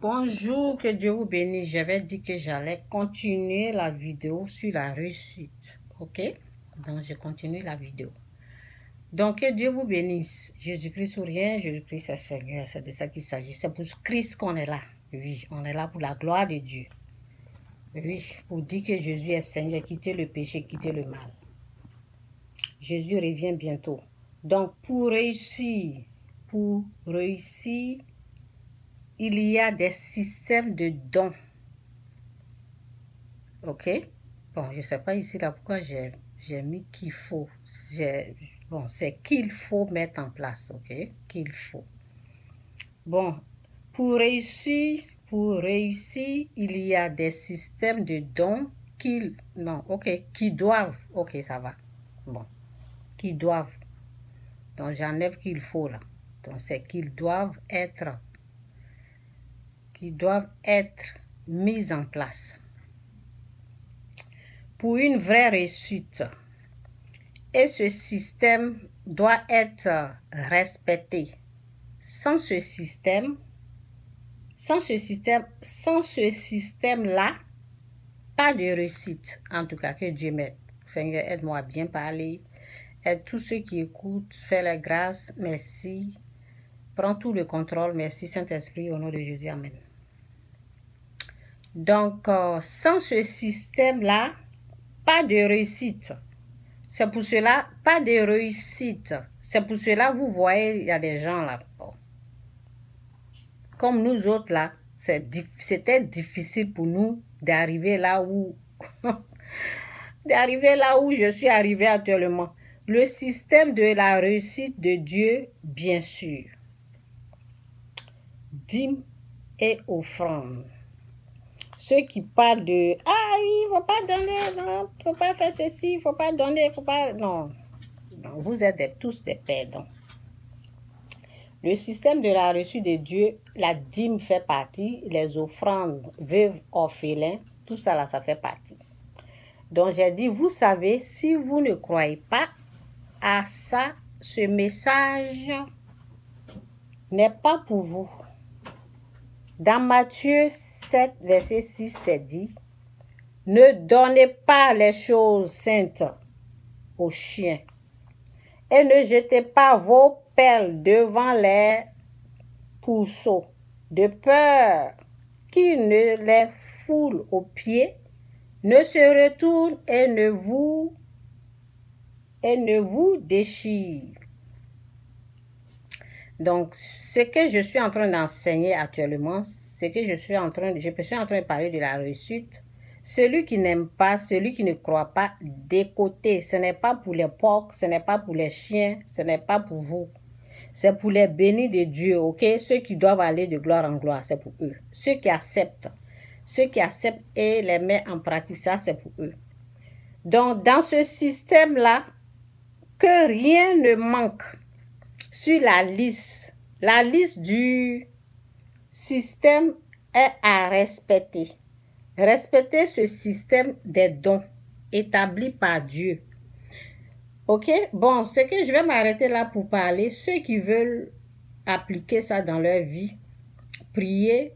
Bonjour, que Dieu vous bénisse. J'avais dit que j'allais continuer la vidéo sur la réussite. Ok? Donc, je continue la vidéo. Donc, que Dieu vous bénisse. Jésus-Christ ou rien, Jésus-Christ c'est Seigneur. C'est de ça qu'il s'agit. C'est pour Christ qu'on est là. Oui, on est là pour la gloire de Dieu. Oui, pour dire que Jésus est Seigneur. Quittez le péché, quittez le mal. Jésus revient bientôt. Donc, pour réussir, il y a des systèmes de dons. Ok? Bon, je ne sais pas ici là pourquoi j'ai mis qu'il faut. Bon, c'est qu'il faut mettre en place, ok? Qu'il faut. Bon, pour réussir, il y a des systèmes de dons qui doivent, ok, ça va. Bon, qui doivent. Donc, j'enlève qu'il faut là. Donc, c'est qu'ils doivent être mis en place pour une vraie réussite. Et ce système doit être respecté. Sans ce système-là, pas de réussite. En tout cas, que Dieu m'aide. Seigneur, aide-moi à bien parler. Aide tous ceux qui écoutent. Fais la grâce. Merci. Prends tout le contrôle. Merci, Saint-Esprit, au nom de Jésus. Amen. Donc, sans ce système-là, pas de réussite. C'est pour cela, pas de réussite. C'est pour cela, vous voyez, il y a des gens là. Comme nous autres là, c'était difficile pour nous d'arriver là où je suis arrivé actuellement. Le système de la réussite de Dieu, bien sûr. Dîmes et offrandes. Ceux qui parlent de « Ah oui, il ne faut pas donner, non, il ne faut pas faire ceci, il ne faut pas donner, il ne faut pas... » Non, vous êtes tous des perdants. Le système de la reçue de Dieu, la dîme fait partie, les offrandes, veuves, orphelins, tout ça là, ça fait partie. Donc j'ai dit, vous savez, si vous ne croyez pas à ça, ce message n'est pas pour vous. Dans Matthieu 7, verset 6, c'est dit, ne donnez pas les choses saintes aux chiens et ne jetez pas vos perles devant les pourceaux, de peur qu'ils ne les foulent aux pieds, ne se retournent et ne vous déchirent. Donc, ce que je suis en train d'enseigner actuellement, je suis en train de parler de la réussite. Celui qui n'aime pas, celui qui ne croit pas, d'écouter. Ce n'est pas pour les porcs, ce n'est pas pour les chiens, ce n'est pas pour vous. C'est pour les bénis de Dieu, ok? Ceux qui doivent aller de gloire en gloire, c'est pour eux. Ceux qui acceptent et les mettent en pratique, ça c'est pour eux. Donc, dans ce système-là, que rien ne manque sur la liste du système est à respecter. Respecter ce système des dons établi par Dieu. Ok, bon, c'est que je vais m'arrêter là pour parler. Ceux qui veulent appliquer ça dans leur vie, prier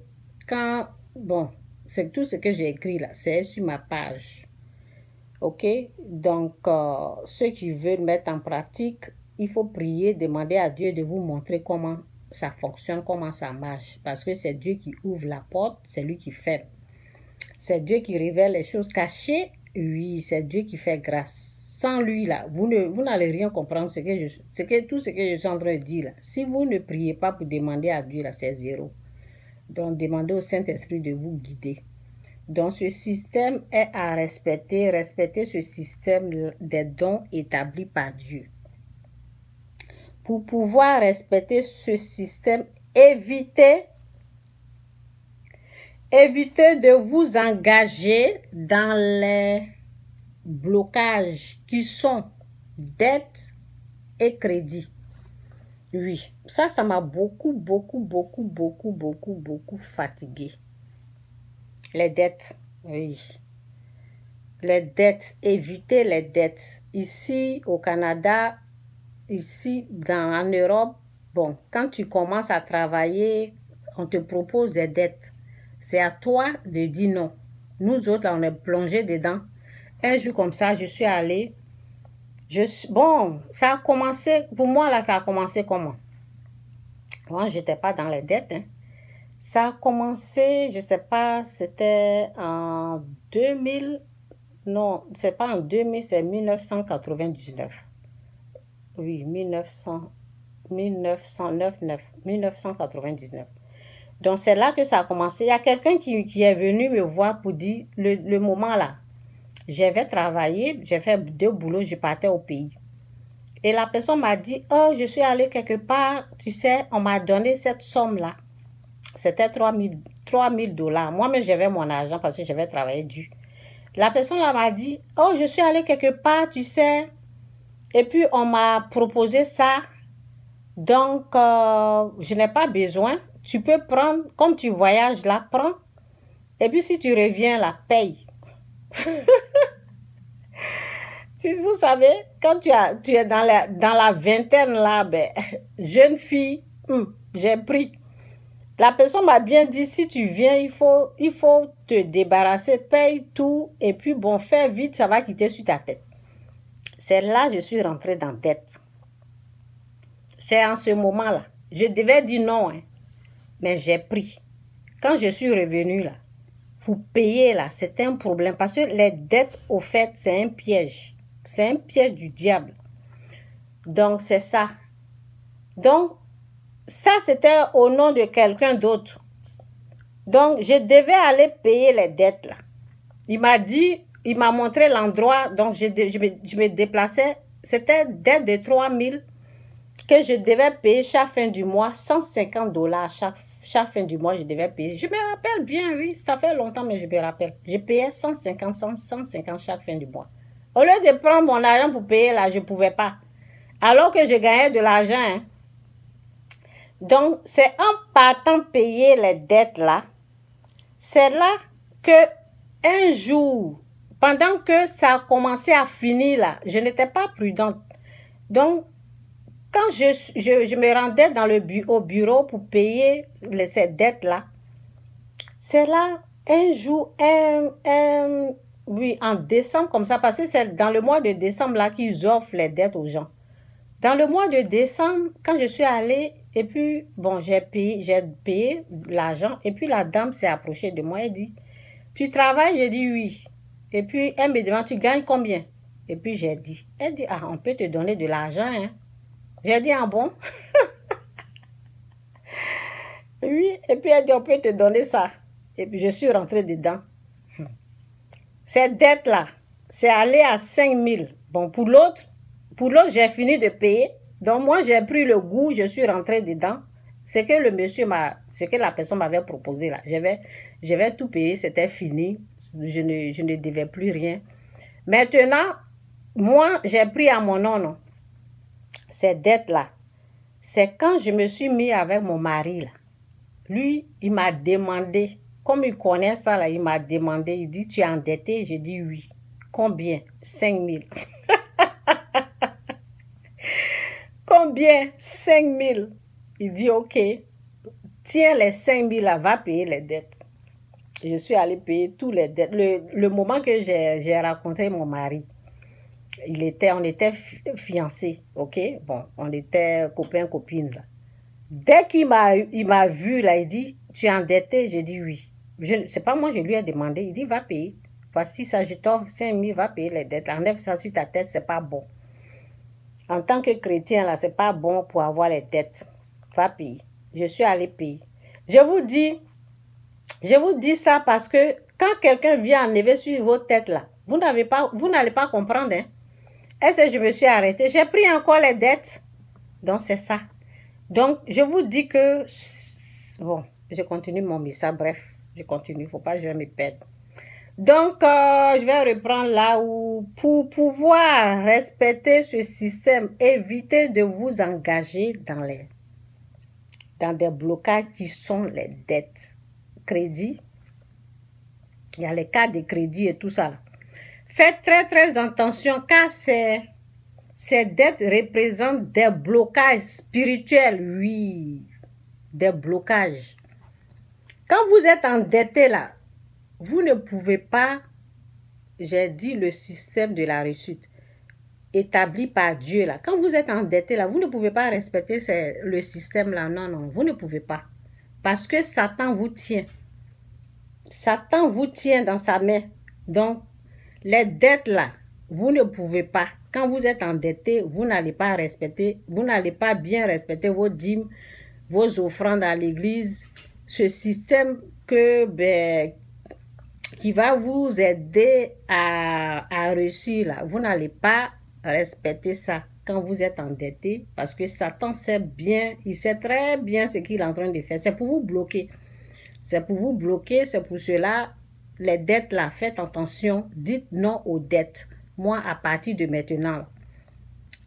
quand, bon, c'est tout ce que j'ai écrit là, c'est sur ma page. Ok, donc ceux qui veulent mettre en pratique, il faut prier, demander à Dieu de vous montrer comment ça fonctionne, comment ça marche. Parce que c'est Dieu qui ouvre la porte, c'est lui qui fait. C'est Dieu qui révèle les choses cachées, oui, c'est Dieu qui fait grâce. Sans lui, là, vous n'allez rien comprendre, tout ce que je suis en train de dire. Là. Si vous ne priez pas pour demander à Dieu, là, c'est zéro. Donc, demandez au Saint-Esprit de vous guider. Donc, ce système est à respecter. Respecter ce système des dons établis par Dieu. Pour pouvoir respecter ce système, évitez de vous engager dans les blocages qui sont dette et crédit. Oui, ça m'a beaucoup fatigué. Les dettes, oui. Les dettes, évitez les dettes. Ici, au Canada, ici, en Europe, bon, quand tu commences à travailler, on te propose des dettes. C'est à toi de dire non. Nous autres, là, on est plongés dedans. Un jour comme ça, je suis allée. Bon, ça a commencé, pour moi, là, ça a commencé comment? Moi, je n'étais pas dans les dettes. Hein. Ça a commencé, je ne sais pas, c'était en 2000. Non, c'est pas en 2000, c'est 1999. Oui, 1999. Donc, c'est là que ça a commencé. Il y a quelqu'un qui est venu me voir pour dire, le moment là, j'avais travaillé, j'ai fait 2 boulots, je partais au pays. Et la personne m'a dit, oh, je suis allée quelque part, tu sais, on m'a donné cette somme-là. C'était 3000 $. Moi-même, j'avais mon argent parce que j'avais travaillé dur. La personne là m'a dit, oh, je suis allée quelque part, tu sais, et puis on m'a proposé ça, donc je n'ai pas besoin. Tu peux prendre, comme tu voyages là, prends. Et puis si tu reviens là, paye. Vous savez, quand tu es dans la vingtaine là, ben, jeune fille, j'ai pris. La personne m'a bien dit, si tu viens, il faut te débarrasser, paye tout, et puis bon, fais vite, ça va quitter sur ta tête. C'est là que je suis rentrée dans dette. C'est en ce moment-là. Je devais dire non, hein, mais j'ai pris. Quand je suis revenue là, pour payer là, c'était un problème, parce que les dettes, au fait, c'est un piège. C'est un piège du diable. Donc, c'est ça. Donc, ça, c'était au nom de quelqu'un d'autre. Donc, je devais aller payer les dettes, là. Il m'a montré l'endroit, donc je me déplaçais. C'était dette de 3000 que je devais payer chaque fin du mois, 150 $ chaque fin du mois, je devais payer. Je me rappelle bien, oui, ça fait longtemps, mais je me rappelle. Je payais 150 chaque fin du mois. Au lieu de prendre mon argent pour payer, là, je ne pouvais pas. Alors que je gagnais de l'argent. Hein. Donc, c'est en partant payer les dettes, là, c'est là que un jour, pendant que ça a commencé à finir, là, je n'étais pas prudente. Donc, quand je me rendais au bureau pour payer ces dettes-là, c'est là, un jour, oui, en décembre, comme ça, parce que c'est dans le mois de décembre là qu'ils offrent les dettes aux gens. Dans le mois de décembre, quand je suis allée, et puis, bon, j'ai payé l'argent, et puis la dame s'est approchée de moi et dit, tu travailles? J'ai dit oui. Et puis, elle me demande, tu gagnes combien? Et puis, elle dit, ah, on peut te donner de l'argent, hein. J'ai dit, ah bon? Oui, et puis elle dit, on peut te donner ça. Et puis, je suis rentrée dedans. Cette dette-là, c'est allé à 5000. Bon, pour l'autre, j'ai fini de payer. Donc, moi, j'ai pris le goût, je suis rentrée dedans. Ce que la personne m'avait proposé là. J'avais tout payé, c'était fini. Je ne devais plus rien. Maintenant, moi, j'ai pris à mon nom, non. Cette dette-là, c'est quand je me suis mis avec mon mari là. Lui, il m'a demandé, comme il connaît ça là, il m'a demandé, il dit, tu es endetté? J'ai dit oui. Combien? 5000. Combien? 5000. Il dit, ok, tiens les 5000 là, va payer les dettes. Je suis allée payer tous les dettes. Le moment que j'ai rencontré mon mari, on était fiancés, ok? Bon, on était copains, copines là. Dès qu'il m'a vu là, il dit, tu es endetté? J'ai dit oui. C'est pas moi, je lui ai demandé. Il dit, va payer. Voici ça, je t'offre 5000, va payer les dettes. Enlève ça sur ta tête, c'est pas bon. En tant que chrétien, là, c'est pas bon pour avoir les dettes. Va payer. Je suis allée payer. Je vous dis ça parce que quand quelqu'un vient enlever sur vos têtes, là, vous n'allez pas comprendre. Hein. Est-ce que je me suis arrêtée? J'ai pris encore les dettes. Donc, c'est ça. Donc, je vous dis que... Bon, je continue mon message. Bref, je continue. Il ne faut pas que je me perde. Donc, je vais reprendre là où, pour pouvoir respecter ce système, évitez de vous engager dans des blocages qui sont les dettes. Crédit, il y a les cas de crédit et tout ça. Faites très, très attention car ces dettes représentent des blocages spirituels, oui, des blocages. Quand vous êtes endetté là, vous ne pouvez pas, j'ai dit le système de la réussite établi par Dieu là. Quand vous êtes endetté là, vous ne pouvez pas respecter le système là. Non, non, vous ne pouvez pas. Parce que Satan vous tient. Satan vous tient dans sa main. Donc, les dettes là, vous ne pouvez pas. Quand vous êtes endetté, vous n'allez pas respecter, vous n'allez pas bien respecter vos dîmes, vos offrandes à l'église. Ce système qui va vous aider à réussir là, vous n'allez pas respecter ça quand vous êtes endetté parce que Satan sait bien, il sait très bien ce qu'il est en train de faire. C'est pour vous bloquer. C'est pour vous bloquer, c'est pour cela, les dettes là, faites attention, dites non aux dettes. Moi, à partir de maintenant,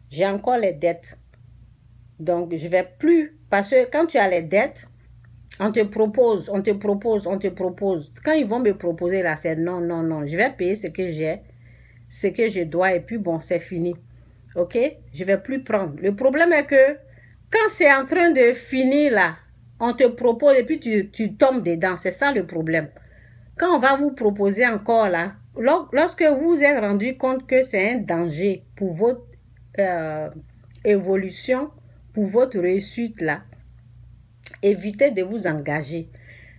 j'ai encore les dettes. Donc, je ne vais plus, parce que quand tu as les dettes, on te propose. Quand ils vont me proposer là, c'est non, non, non, je vais payer ce que j'ai, ce que je dois, et puis bon, c'est fini. Ok? Je ne vais plus prendre. Le problème est que, quand c'est en train de finir là, on te propose et puis tu tombes dedans. C'est ça le problème. Quand on va vous proposer encore là, lorsque vous vous êtes rendu compte que c'est un danger pour votre évolution, pour votre réussite là, évitez de vous engager.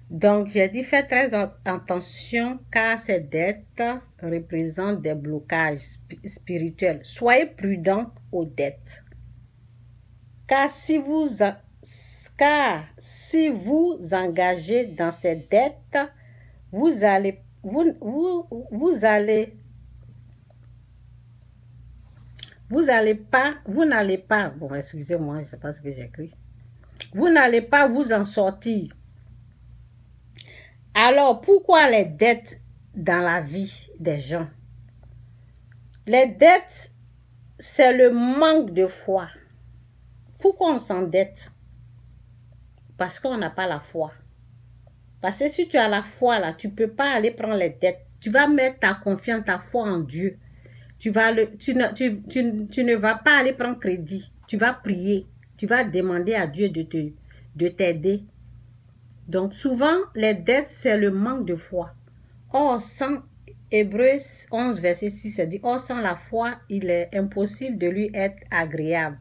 Donc, j'ai dit, faites très attention car ces dettes représentent des blocages spirituels. Soyez prudents aux dettes. Car si vous engagez dans ces dettes, vous n'allez pas, bon, excusez-moi, je ne sais pas ce que j'écris. Vous n'allez pas vous en sortir. Alors, pourquoi les dettes dans la vie des gens? Les dettes, c'est le manque de foi. Pourquoi on s'endette? Parce qu'on n'a pas la foi. Parce que si tu as la foi, là, tu ne peux pas aller prendre les dettes. Tu vas mettre ta confiance, ta foi en Dieu. Tu ne vas pas aller prendre crédit. Tu vas prier. Tu vas demander à Dieu de t'aider. Donc, souvent, les dettes, c'est le manque de foi. Or, sans Hébreux 11, verset 6, ça dit, or, sans la foi, il est impossible de lui être agréable.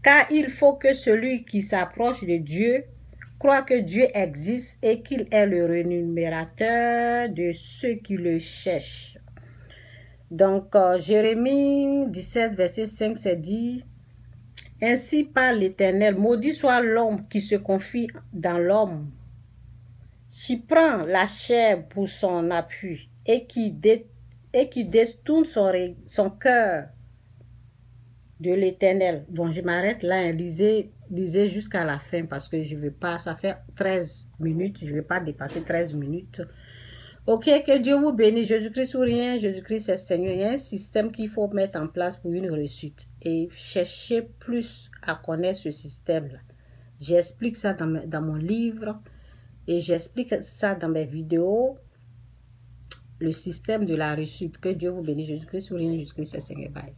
Car il faut que celui qui s'approche de Dieu croit que Dieu existe et qu'il est le rémunérateur de ceux qui le cherchent. Donc, Jérémie 17, verset 5, c'est dit, ainsi parle l'Éternel, maudit soit l'homme qui se confie dans l'homme, qui prend la chair pour son appui et qui détourne son cœur de l'Éternel. Bon, je m'arrête là, lisez jusqu'à la fin parce que je ne veux pas, ça fait 13 minutes, je ne vais pas dépasser 13 minutes. Ok, que Dieu vous bénisse. Jésus-Christ ou rien, Jésus-Christ est Seigneur. Il y a un système qu'il faut mettre en place pour une réussite. Et cherchez plus à connaître ce système-là. J'explique ça dans mon livre et j'explique ça dans mes vidéos. Le système de la réussite. Que Dieu vous bénisse. Jésus-Christ ou rien, Jésus-Christ est Seigneur. Bye.